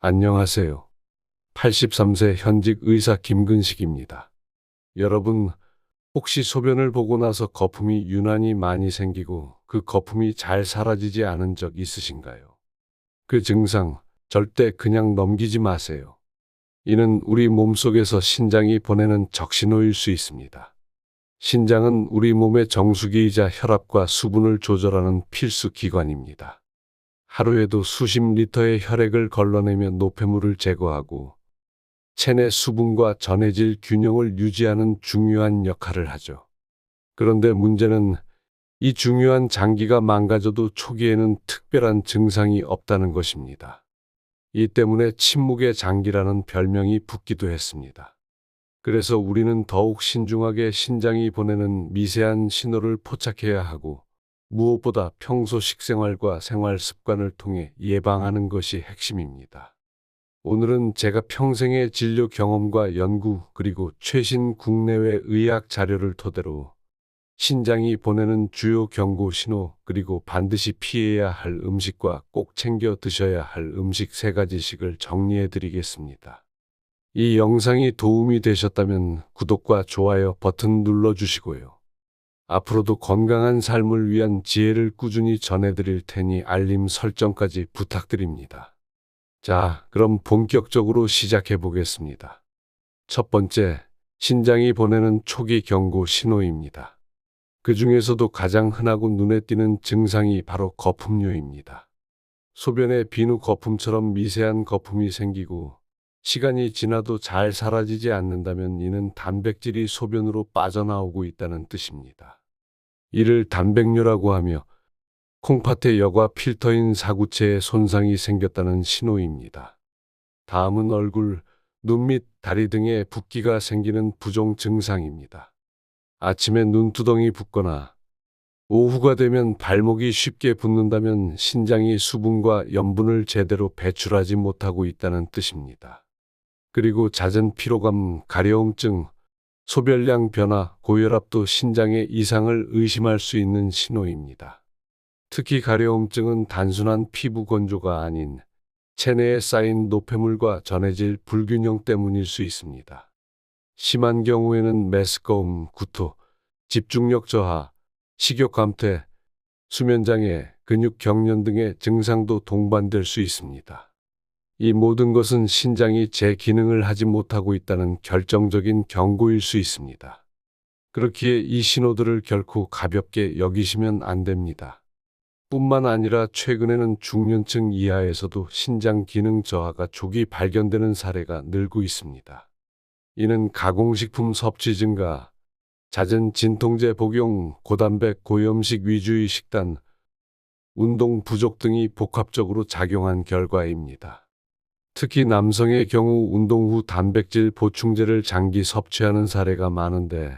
안녕하세요. 83세 현직 의사 김근식입니다. 여러분, 혹시 소변을 보고 나서 거품이 유난히 많이 생기고 그 거품이 잘 사라지지 않은 적 있으신가요? 그 증상 절대 그냥 넘기지 마세요. 이는 우리 몸속에서 신장이 보내는 적신호일 수 있습니다. 신장은 우리 몸의 정수기이자 혈압과 수분을 조절하는 필수 기관입니다. 하루에도 수십 리터의 혈액을 걸러내며 노폐물을 제거하고 체내 수분과 전해질 균형을 유지하는 중요한 역할을 하죠. 그런데 문제는 이 중요한 장기가 망가져도 초기에는 특별한 증상이 없다는 것입니다. 이 때문에 침묵의 장기라는 별명이 붙기도 했습니다. 그래서 우리는 더욱 신중하게 신장이 보내는 미세한 신호를 포착해야 하고, 무엇보다 평소 식생활과 생활 습관을 통해 예방하는 것이 핵심입니다. 오늘은 제가 평생의 진료 경험과 연구 그리고 최신 국내외 의학 자료를 토대로 신장이 보내는 주요 경고 신호 그리고 반드시 피해야 할 음식과 꼭 챙겨 드셔야 할 음식 3가지씩을 정리해 드리겠습니다. 이 영상이 도움이 되셨다면 구독과 좋아요 버튼 눌러주시고요. 앞으로도 건강한 삶을 위한 지혜를 꾸준히 전해드릴 테니 알림 설정까지 부탁드립니다. 자, 그럼 본격적으로 시작해 보겠습니다. 첫 번째, 신장이 보내는 초기 경고 신호입니다. 그 중에서도 가장 흔하고 눈에 띄는 증상이 바로 거품류입니다. 소변에 비누 거품처럼 미세한 거품이 생기고 시간이 지나도 잘 사라지지 않는다면 이는 단백질이 소변으로 빠져나오고 있다는 뜻입니다. 이를 단백뇨라고 하며 콩팥의 여과 필터인 사구체에 손상이 생겼다는 신호입니다. 다음은 얼굴, 눈 및 다리 등에 붓기가 생기는 부종 증상입니다. 아침에 눈두덩이 붓거나 오후가 되면 발목이 쉽게 붓는다면 신장이 수분과 염분을 제대로 배출하지 못하고 있다는 뜻입니다. 그리고 잦은 피로감, 가려움증, 소변량 변화, 고혈압도 신장의 이상을 의심할 수 있는 신호입니다. 특히 가려움증은 단순한 피부 건조가 아닌 체내에 쌓인 노폐물과 전해질 불균형 때문일 수 있습니다. 심한 경우에는 메스꺼움, 구토, 집중력 저하, 식욕 감퇴, 수면장애, 근육 경련 등의 증상도 동반될 수 있습니다. 이 모든 것은 신장이 제 기능을 하지 못하고 있다는 결정적인 경고일 수 있습니다. 그렇기에 이 신호들을 결코 가볍게 여기시면 안 됩니다. 뿐만 아니라 최근에는 중년층 이하에서도 신장 기능 저하가 조기 발견되는 사례가 늘고 있습니다. 이는 가공식품 섭취 증가, 잦은 진통제 복용, 고단백 고염식 위주의 식단, 운동 부족 등이 복합적으로 작용한 결과입니다. 특히 남성의 경우 운동 후 단백질 보충제를 장기 섭취하는 사례가 많은데,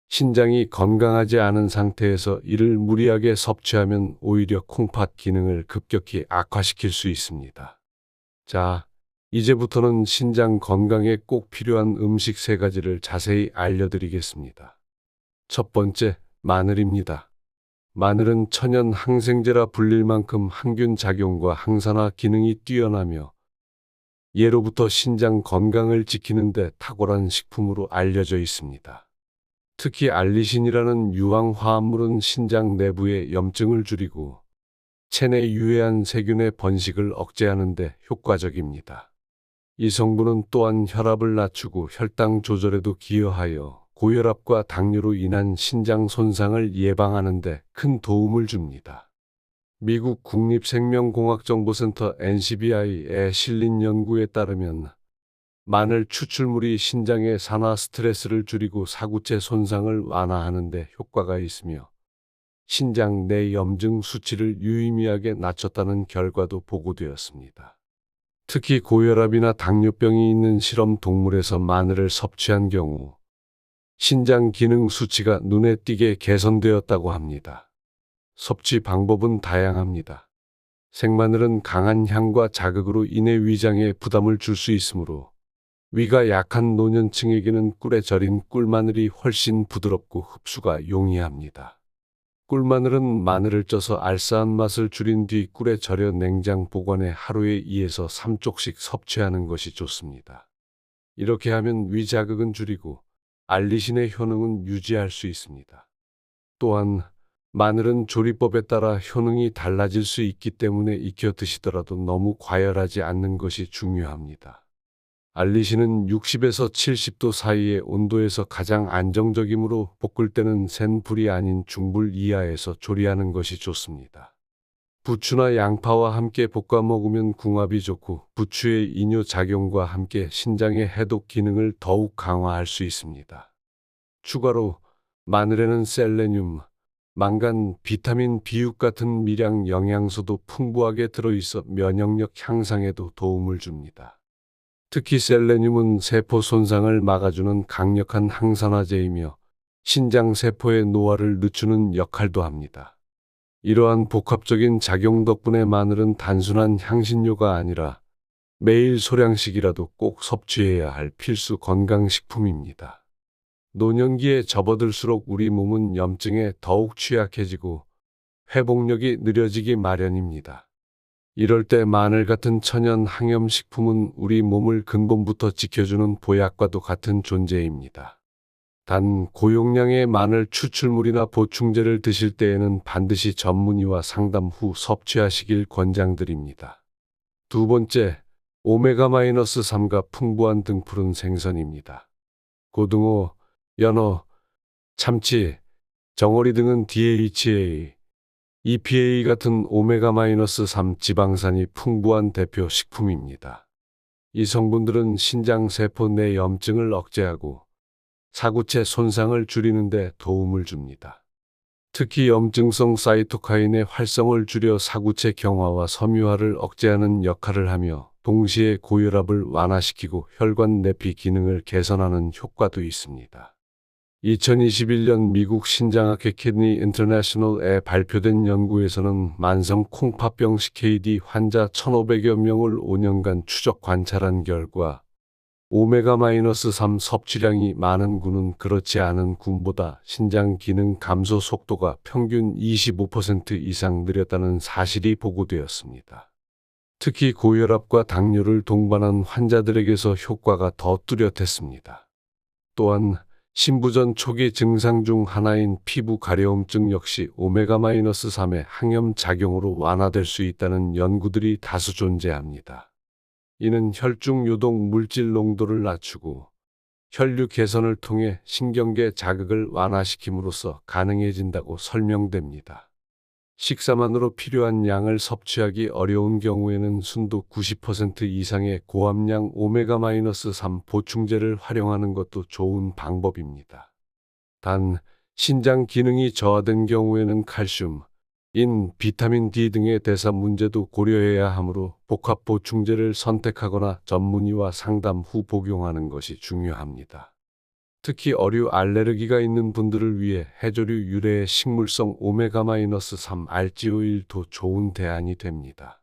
신장이 건강하지 않은 상태에서 이를 무리하게 섭취하면 오히려 콩팥 기능을 급격히 악화시킬 수 있습니다. 자, 이제부터는 신장 건강에 꼭 필요한 음식 3가지를 자세히 알려드리겠습니다. 첫 번째, 마늘입니다. 마늘은 천연 항생제라 불릴 만큼 항균 작용과 항산화 기능이 뛰어나며 예로부터 신장 건강을 지키는 데 탁월한 식품으로 알려져 있습니다. 특히 알리신이라는 유황 화합물은 신장 내부의 염증을 줄이고 체내 유해한 세균의 번식을 억제하는 데 효과적입니다. 이 성분은 또한 혈압을 낮추고 혈당 조절에도 기여하여 고혈압과 당뇨로 인한 신장 손상을 예방하는 데 큰 도움을 줍니다. 미국 국립생명공학정보센터 NCBI에 실린 연구에 따르면 마늘 추출물이 신장의 산화 스트레스를 줄이고 사구체 손상을 완화하는 데 효과가 있으며 신장 내 염증 수치를 유의미하게 낮췄다는 결과도 보고되었습니다. 특히 고혈압이나 당뇨병이 있는 실험 동물에서 마늘을 섭취한 경우 신장 기능 수치가 눈에 띄게 개선되었다고 합니다. 섭취 방법은 다양합니다. 생마늘은 강한 향과 자극으로 인해 위장에 부담을 줄 수 있으므로 위가 약한 노년층에게는 꿀에 절인 꿀마늘이 훨씬 부드럽고 흡수가 용이합니다. 꿀마늘은 마늘을 쪄서 알싸한 맛을 줄인 뒤 꿀에 절여 냉장 보관해 하루에 2에서 3쪽씩 섭취하는 것이 좋습니다. 이렇게 하면 위 자극은 줄이고 알리신의 효능은 유지할 수 있습니다. 또한 마늘은 조리법에 따라 효능이 달라질 수 있기 때문에 익혀 드시더라도 너무 과열하지 않는 것이 중요합니다. 알리신은 60에서 70도 사이의 온도에서 가장 안정적이므로 볶을 때는 센 불이 아닌 중불 이하에서 조리하는 것이 좋습니다. 부추나 양파와 함께 볶아 먹으면 궁합이 좋고 부추의 이뇨 작용과 함께 신장의 해독 기능을 더욱 강화할 수 있습니다. 추가로 마늘에는 셀레늄, 망간, 비타민 B6 같은 미량 영양소도 풍부하게 들어있어 면역력 향상에도 도움을 줍니다. 특히 셀레늄은 세포 손상을 막아주는 강력한 항산화제이며 신장 세포의 노화를 늦추는 역할도 합니다. 이러한 복합적인 작용 덕분에 마늘은 단순한 향신료가 아니라 매일 소량씩이라도 꼭 섭취해야 할 필수 건강식품입니다. 노년기에 접어들수록 우리 몸은 염증에 더욱 취약해지고 회복력이 느려지기 마련입니다. 이럴 때 마늘 같은 천연 항염식품은 우리 몸을 근본부터 지켜주는 보약과도 같은 존재입니다. 단 고용량의 마늘 추출물이나 보충제를 드실 때에는 반드시 전문의와 상담 후 섭취하시길 권장드립니다. 두 번째, 오메가-3가 풍부한 등푸른 생선입니다. 고등어, 연어, 참치, 정어리 등은 DHA, EPA 같은 오메가-3 지방산이 풍부한 대표 식품입니다. 이 성분들은 신장 세포 내 염증을 억제하고 사구체 손상을 줄이는 데 도움을 줍니다. 특히 염증성 사이토카인의 활성을 줄여 사구체 경화와 섬유화를 억제하는 역할을 하며 동시에 고혈압을 완화시키고 혈관 내피 기능을 개선하는 효과도 있습니다. 2021년 미국 신장학회 키드니 인터내셔널에 발표된 연구에서는 만성 콩팥병 CKD 환자 1,500여 명을 5년간 추적 관찰한 결과 오메가-3 섭취량이 많은 군은 그렇지 않은 군보다 신장 기능 감소 속도가 평균 25% 이상 느렸다는 사실이 보고되었습니다. 특히 고혈압과 당뇨를 동반한 환자들에게서 효과가 더 뚜렷했습니다. 또한 신부전 초기 증상 중 하나인 피부 가려움증 역시 오메가-3의 항염 작용으로 완화될 수 있다는 연구들이 다수 존재합니다. 이는 혈중 요동 물질 농도를 낮추고 혈류 개선을 통해 신경계 자극을 완화시킴으로써 가능해진다고 설명됩니다. 식사만으로 필요한 양을 섭취하기 어려운 경우에는 순도 90% 이상의 고함량 오메가-3 보충제를 활용하는 것도 좋은 방법입니다. 단, 신장 기능이 저하된 경우에는 칼슘, 인, 비타민 D 등의 대사 문제도 고려해야 하므로 복합 보충제를 선택하거나 전문의와 상담 후 복용하는 것이 중요합니다. 특히 어류 알레르기가 있는 분들을 위해 해조류 유래의 식물성 오메가-3 알지오일도 좋은 대안이 됩니다.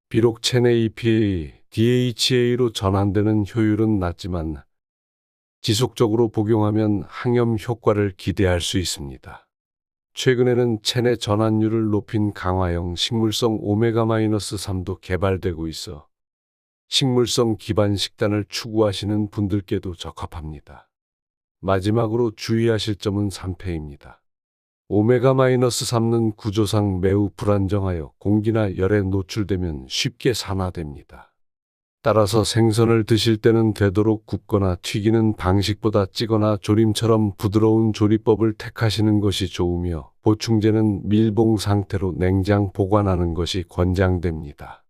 비록 체내 EPA, DHA로 전환되는 효율은 낮지만 지속적으로 복용하면 항염 효과를 기대할 수 있습니다. 최근에는 체내 전환율을 높인 강화형 식물성 오메가-3도 개발되고 있어 식물성 기반 식단을 추구하시는 분들께도 적합합니다. 마지막으로 주의하실 점은 산패입니다. 오메가-3는 구조상 매우 불안정하여 공기나 열에 노출되면 쉽게 산화됩니다. 따라서 생선을 드실 때는 되도록 굽거나 튀기는 방식보다 찌거나 조림처럼 부드러운 조리법을 택하시는 것이 좋으며 보충제는 밀봉 상태로 냉장 보관하는 것이 권장됩니다.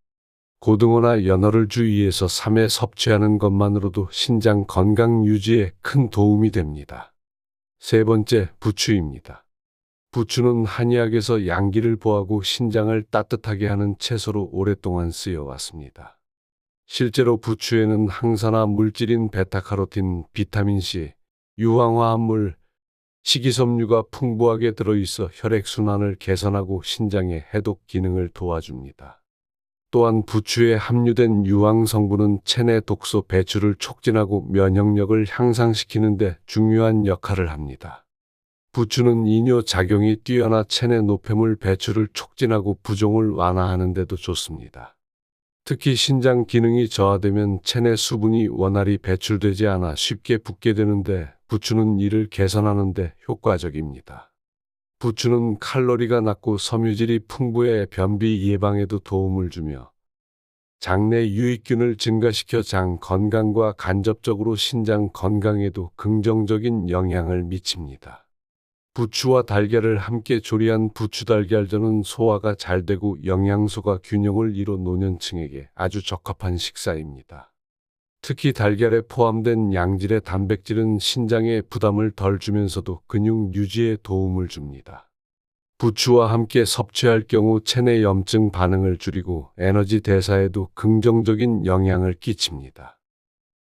고등어나 연어를 주 2에서 3회 섭취하는 것만으로도 신장 건강 유지에 큰 도움이 됩니다. 세 번째, 부추입니다. 부추는 한의학에서 양기를 보하고 신장을 따뜻하게 하는 채소로 오랫동안 쓰여왔습니다. 실제로 부추에는 항산화 물질인 베타카로틴, 비타민C, 유황화합물, 식이섬유가 풍부하게 들어있어 혈액순환을 개선하고 신장의 해독 기능을 도와줍니다. 또한 부추에 함유된 유황 성분은 체내 독소 배출을 촉진하고 면역력을 향상시키는 데 중요한 역할을 합니다. 부추는 이뇨 작용이 뛰어나 체내 노폐물 배출을 촉진하고 부종을 완화하는 데도 좋습니다. 특히 신장 기능이 저하되면 체내 수분이 원활히 배출되지 않아 쉽게 붓게 되는데 부추는 이를 개선하는 데 효과적입니다. 부추는 칼로리가 낮고 섬유질이 풍부해 변비 예방에도 도움을 주며 장내 유익균을 증가시켜 장 건강과 간접적으로 신장 건강에도 긍정적인 영향을 미칩니다. 부추와 달걀을 함께 조리한 부추달걀전은 소화가 잘 되고 영양소가 균형을 이뤄 노년층에게 아주 적합한 식사입니다. 특히 달걀에 포함된 양질의 단백질은 신장에 부담을 덜 주면서도 근육 유지에 도움을 줍니다. 부추와 함께 섭취할 경우 체내 염증 반응을 줄이고 에너지 대사에도 긍정적인 영향을 끼칩니다.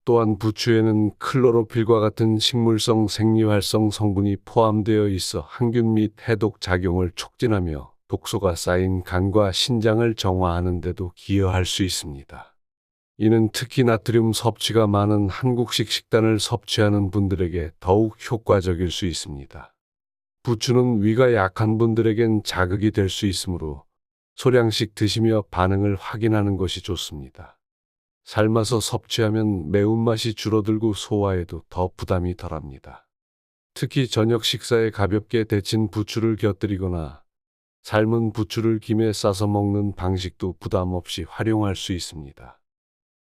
또한 부추에는 클로로필과 같은 식물성 생리활성 성분이 포함되어 있어 항균 및 해독 작용을 촉진하며 독소가 쌓인 간과 신장을 정화하는 데도 기여할 수 있습니다. 이는 특히 나트륨 섭취가 많은 한국식 식단을 섭취하는 분들에게 더욱 효과적일 수 있습니다. 부추는 위가 약한 분들에겐 자극이 될 수 있으므로 소량씩 드시며 반응을 확인하는 것이 좋습니다. 삶아서 섭취하면 매운맛이 줄어들고 소화에도 더 부담이 덜합니다. 특히 저녁 식사에 가볍게 데친 부추를 곁들이거나 삶은 부추를 김에 싸서 먹는 방식도 부담 없이 활용할 수 있습니다.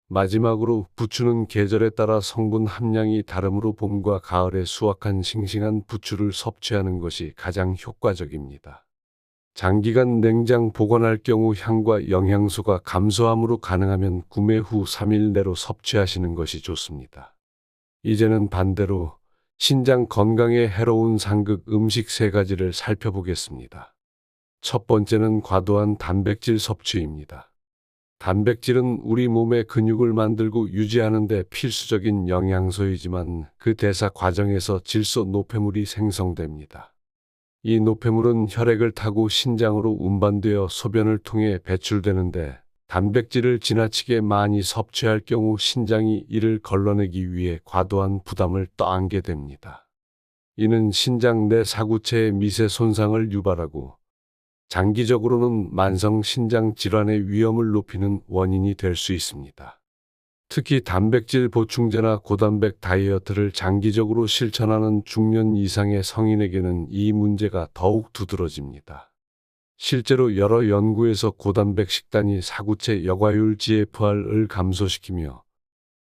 마지막으로 부추는 계절에 따라 성분 함량이 다르므로 봄과 가을에 수확한 싱싱한 부추를 섭취하는 것이 가장 효과적입니다. 장기간 냉장 보관할 경우 향과 영양소가 감소함으로 가능하면 구매 후 3일 내로 섭취하시는 것이 좋습니다. 이제는 반대로 신장 건강에 해로운 상극 음식 3가지를 살펴보겠습니다. 첫 번째는 과도한 단백질 섭취입니다. 단백질은 우리 몸의 근육을 만들고 유지하는 데 필수적인 영양소이지만 그 대사 과정에서 질소 노폐물이 생성됩니다. 이 노폐물은 혈액을 타고 신장으로 운반되어 소변을 통해 배출되는데 단백질을 지나치게 많이 섭취할 경우 신장이 이를 걸러내기 위해 과도한 부담을 떠안게 됩니다. 이는 신장 내 사구체의 미세 손상을 유발하고 장기적으로는 만성 신장 질환의 위험을 높이는 원인이 될 수 있습니다. 특히 단백질 보충제나 고단백 다이어트를 장기적으로 실천하는 중년 이상의 성인에게는 이 문제가 더욱 두드러집니다. 실제로 여러 연구에서 고단백 식단이 사구체 여과율 GFR을 감소시키며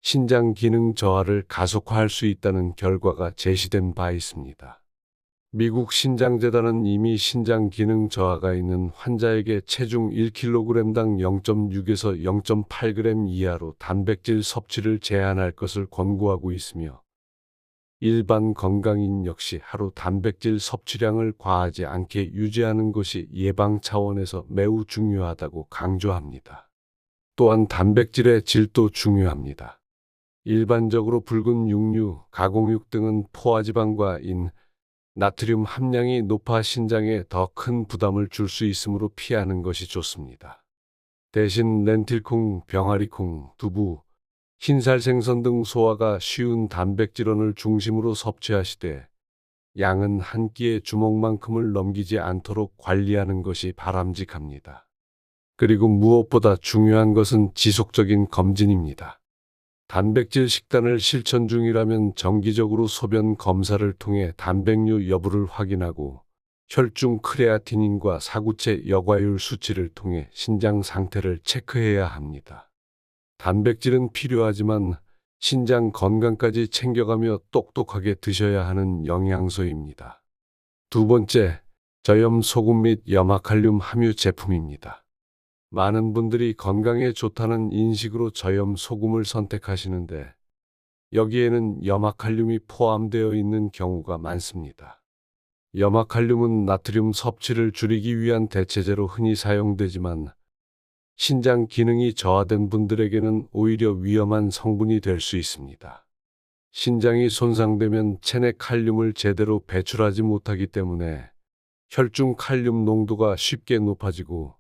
신장 기능 저하를 가속화할 수 있다는 결과가 제시된 바 있습니다. 미국 신장재단은 이미 신장 기능 저하가 있는 환자에게 체중 1kg당 0.6에서 0.8g 이하로 단백질 섭취를 제한할 것을 권고하고 있으며 일반 건강인 역시 하루 단백질 섭취량을 과하지 않게 유지하는 것이 예방 차원에서 매우 중요하다고 강조합니다. 또한 단백질의 질도 중요합니다. 일반적으로 붉은 육류, 가공육 등은 포화지방과 나트륨 함량이 높아 신장에 더 큰 부담을 줄 수 있으므로 피하는 것이 좋습니다. 대신 렌틸콩, 병아리콩, 두부, 흰살 생선 등 소화가 쉬운 단백질원을 중심으로 섭취하시되 양은 한 끼의 주먹만큼을 넘기지 않도록 관리하는 것이 바람직합니다. 그리고 무엇보다 중요한 것은 지속적인 검진입니다. 단백질 식단을 실천 중이라면 정기적으로 소변 검사를 통해 단백뇨 여부를 확인하고 혈중 크레아티닌과 사구체 여과율 수치를 통해 신장 상태를 체크해야 합니다. 단백질은 필요하지만 신장 건강까지 챙겨가며 똑똑하게 드셔야 하는 영양소입니다. 두 번째, 저염 소금 및 염화칼륨 함유 제품입니다. 많은 분들이 건강에 좋다는 인식으로 저염 소금을 선택하시는데 여기에는 염화칼륨이 포함되어 있는 경우가 많습니다. 염화칼륨은 나트륨 섭취를 줄이기 위한 대체제로 흔히 사용되지만 신장 기능이 저하된 분들에게는 오히려 위험한 성분이 될 수 있습니다. 신장이 손상되면 체내 칼륨을 제대로 배출하지 못하기 때문에 혈중 칼륨 농도가 쉽게 높아지고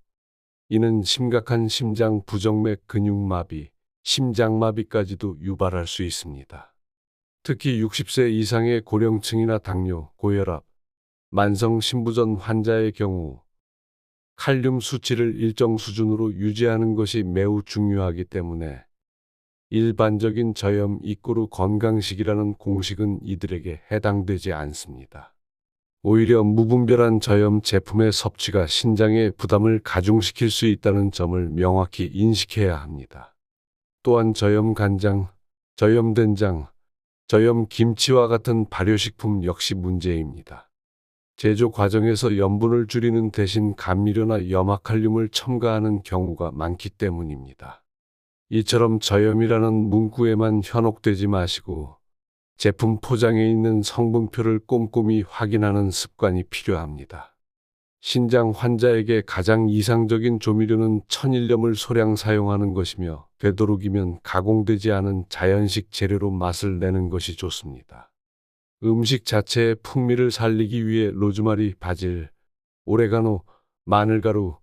이는 심각한 심장 부정맥 근육마비, 심장마비까지도 유발할 수 있습니다. 특히 60세 이상의 고령층이나 당뇨, 고혈압, 만성 신부전 환자의 경우 칼륨 수치를 일정 수준으로 유지하는 것이 매우 중요하기 때문에 일반적인 저염 이꼬르 건강식이라는 공식은 이들에게 해당되지 않습니다. 오히려 무분별한 저염 제품의 섭취가 신장에 부담을 가중시킬 수 있다는 점을 명확히 인식해야 합니다. 또한 저염 간장, 저염 된장, 저염 김치와 같은 발효식품 역시 문제입니다. 제조 과정에서 염분을 줄이는 대신 감미료나 염화칼륨을 첨가하는 경우가 많기 때문입니다. 이처럼 저염이라는 문구에만 현혹되지 마시고 제품 포장에 있는 성분표를 꼼꼼히 확인하는 습관이 필요합니다. 신장 환자에게 가장 이상적인 조미료는 천일염을 소량 사용하는 것이며 되도록이면 가공되지 않은 자연식 재료로 맛을 내는 것이 좋습니다. 음식 자체의 풍미를 살리기 위해 로즈마리, 바질, 오레가노, 마늘가루,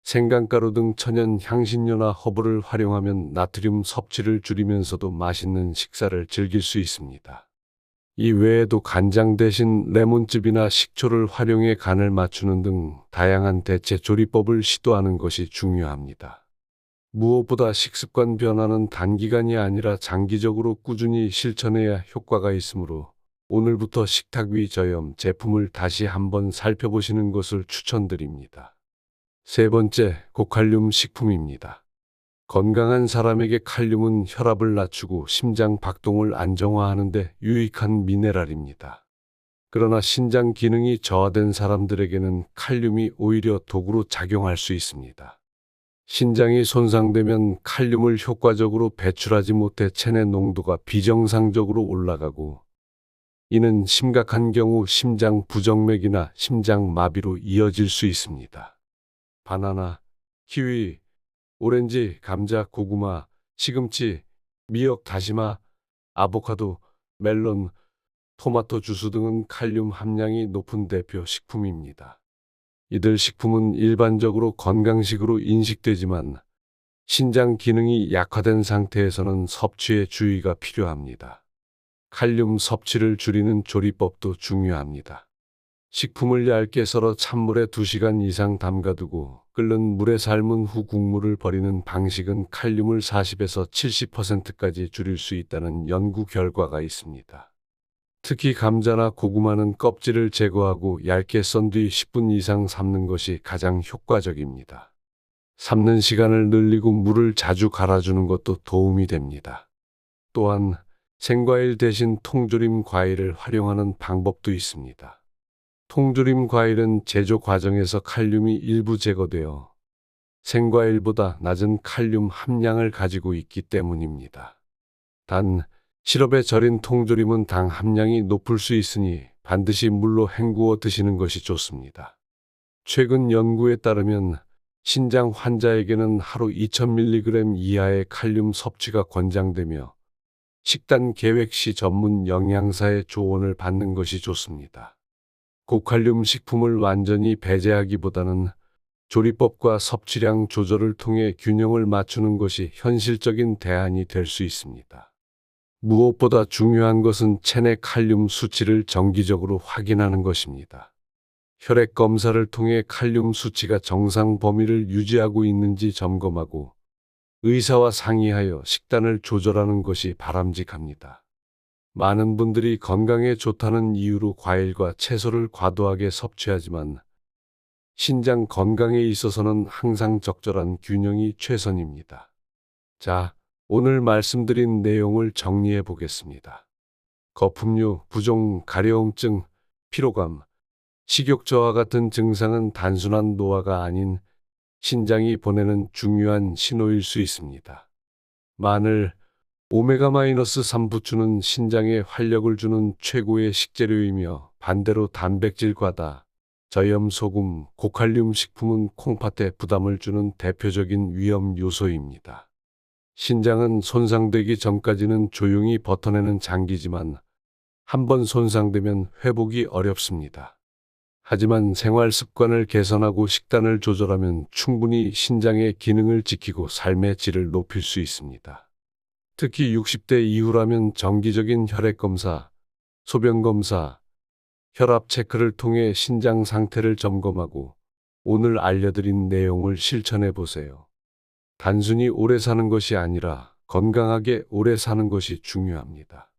생강가루 등 천연 향신료나 허브를 활용하면 나트륨 섭취를 줄이면서도 맛있는 식사를 즐길 수 있습니다. 이 외에도 간장 대신 레몬즙이나 식초를 활용해 간을 맞추는 등 다양한 대체 조리법을 시도하는 것이 중요합니다. 무엇보다 식습관 변화는 단기간이 아니라 장기적으로 꾸준히 실천해야 효과가 있으므로 오늘부터 식탁 위 저염 제품을 다시 한번 살펴보시는 것을 추천드립니다. 세 번째, 고칼륨 식품입니다. 건강한 사람에게 칼륨은 혈압을 낮추고 심장 박동을 안정화하는 데 유익한 미네랄입니다. 그러나 신장 기능이 저하된 사람들에게는 칼륨이 오히려 도구로 작용할 수 있습니다. 신장이 손상되면 칼륨을 효과적으로 배출하지 못해 체내 농도가 비정상적으로 올라가고 이는 심각한 경우 심장 부정맥이나 심장 마비로 이어질 수 있습니다. 바나나, 키위, 오렌지, 감자, 고구마, 시금치, 미역, 다시마, 아보카도, 멜론, 토마토 주스 등은 칼륨 함량이 높은 대표 식품입니다. 이들 식품은 일반적으로 건강식으로 인식되지만 신장 기능이 약화된 상태에서는 섭취에 주의가 필요합니다. 칼륨 섭취를 줄이는 조리법도 중요합니다. 식품을 얇게 썰어 찬물에 2시간 이상 담가두고 끓는 물에 삶은 후 국물을 버리는 방식은 칼륨을 40에서 70%까지 줄일 수 있다는 연구 결과가 있습니다. 특히 감자나 고구마는 껍질을 제거하고 얇게 썬 뒤 10분 이상 삶는 것이 가장 효과적입니다. 삶는 시간을 늘리고 물을 자주 갈아주는 것도 도움이 됩니다. 또한 생과일 대신 통조림 과일을 활용하는 방법도 있습니다. 통조림 과일은 제조 과정에서 칼륨이 일부 제거되어 생과일보다 낮은 칼륨 함량을 가지고 있기 때문입니다. 단, 시럽에 절인 통조림은 당 함량이 높을 수 있으니 반드시 물로 헹구어 드시는 것이 좋습니다. 최근 연구에 따르면 신장 환자에게는 하루 2000mg 이하의 칼륨 섭취가 권장되며 식단 계획 시 전문 영양사의 조언을 받는 것이 좋습니다. 고칼륨 식품을 완전히 배제하기보다는 조리법과 섭취량 조절을 통해 균형을 맞추는 것이 현실적인 대안이 될 수 있습니다. 무엇보다 중요한 것은 체내 칼륨 수치를 정기적으로 확인하는 것입니다. 혈액 검사를 통해 칼륨 수치가 정상 범위를 유지하고 있는지 점검하고 의사와 상의하여 식단을 조절하는 것이 바람직합니다. 많은 분들이 건강에 좋다는 이유로 과일과 채소를 과도하게 섭취하지만 신장 건강에 있어서는 항상 적절한 균형이 최선입니다. 자, 오늘 말씀드린 내용을 정리해 보겠습니다. 거품류, 부종, 가려움증, 피로감, 식욕저하 같은 증상은 단순한 노화가 아닌 신장이 보내는 중요한 신호일 수 있습니다. 마늘, 오메가-3 부추는 신장에 활력을 주는 최고의 식재료이며 반대로 단백질 과다, 저염 소금, 고칼륨 식품은 콩팥에 부담을 주는 대표적인 위험 요소입니다. 신장은 손상되기 전까지는 조용히 버텨내는 장기지만 한번 손상되면 회복이 어렵습니다. 하지만 생활 습관을 개선하고 식단을 조절하면 충분히 신장의 기능을 지키고 삶의 질을 높일 수 있습니다. 특히 60대 이후라면 정기적인 혈액검사, 소변검사, 혈압 체크를 통해 신장 상태를 점검하고 오늘 알려드린 내용을 실천해 보세요. 단순히 오래 사는 것이 아니라 건강하게 오래 사는 것이 중요합니다.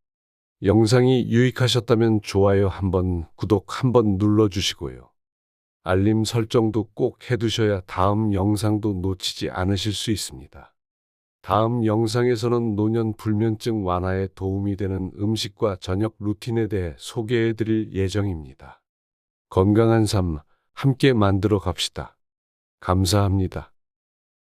영상이 유익하셨다면 좋아요 한번, 구독 한번 눌러주시고요. 알림 설정도 꼭 해두셔야 다음 영상도 놓치지 않으실 수 있습니다. 다음 영상에서는 노년 불면증 완화에 도움이 되는 음식과 저녁 루틴에 대해 소개해 드릴 예정입니다. 건강한 삶 함께 만들어 갑시다. 감사합니다.